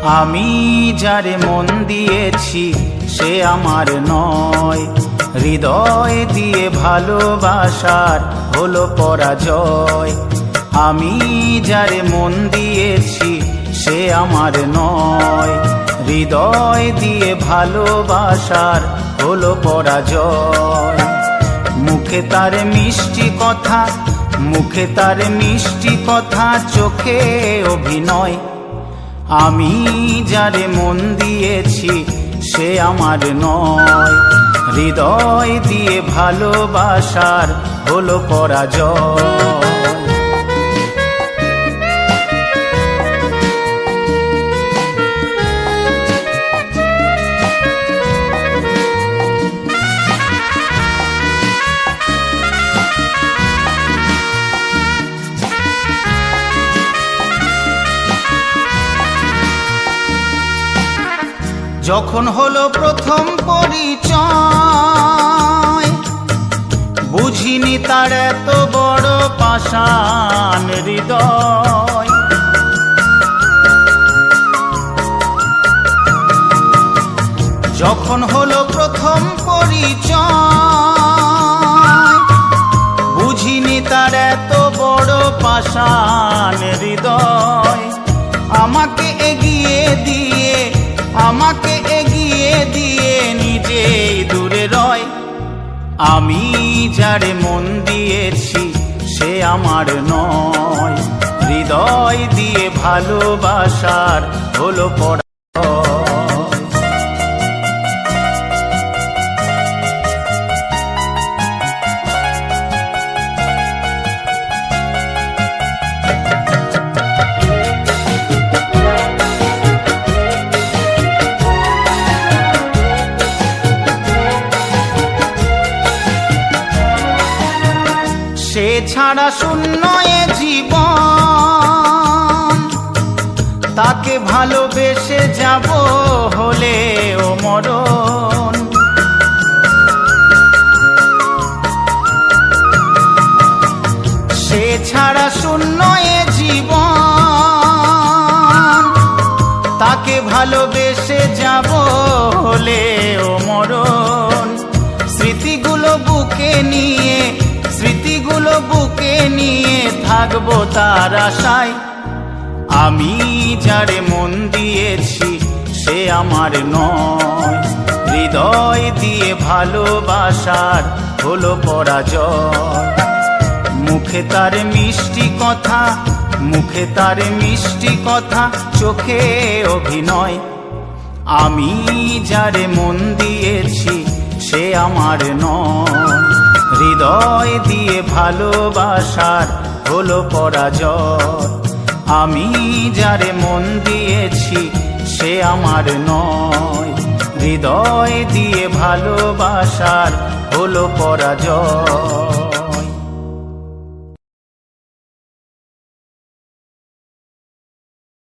আমি যারে মন দিয়েছি সে আমার নয়, হৃদয় দিয়ে ভালোবাসার হলো পরাজয়। আমি যারে মন দিয়েছি সে আমার নয়, হৃদয় দিয়ে ভালোবাসার হলো পরাজয়। মুখে তার মিষ্টি কথা, মুখে তার মিষ্টি কথা, চোখে অভিনয়। আমি যারে মন দিয়েছি সে আমার নয়, হৃদয় দিয়ে ভালোবাসার হলো পরাজয়। যখন হলো প্রথম পরিচয়, বুঝিনি তার এত বড় পাষাণ হৃদয়। যখন হলো প্রথম পরিচয়, বুঝিনি তার এত বড় পাষাণ হৃদয়। আমাকে এগিয়ে দিয়ে, আমাকে এগিয়ে দিয়ে নিজেই দূরে রয়। আমি যারে মন দিয়েছি সে আমার নয়, হৃদয় দিয়ে ভালোবাসার হলো পরাজয়। সে ছাড়া শূন্য এ জীবন, তাকে ভালোবেসে যাব হলে ও মরণ। সে ছাড়া শূন্য এ জীবন, তাকে ভালোবেসে যাব হলে ও মরণ। স্মৃতিগুলো বুকে নিয়ে, স্মৃতিগুলো বুকে নিয়ে থাকবো তার আশায়। আমি যারে মন দিয়েছি সে আমার নয়, হৃদয় দিয়ে ভালোবাসার হলো পরাজয়। মুখে তার মিষ্টি কথা, মুখে তার মিষ্টি কথা, চোখে অভিনয়। আমি যারে মন দিয়েছি সে আমার নয়, হৃদয় দিয়ে ভালোবাসার হলো পরাজয়। আমি যারে মন দিয়েছি সে আমার নয়, হৃদয় দিয়ে ভালোবাসার হলো পরাজয়।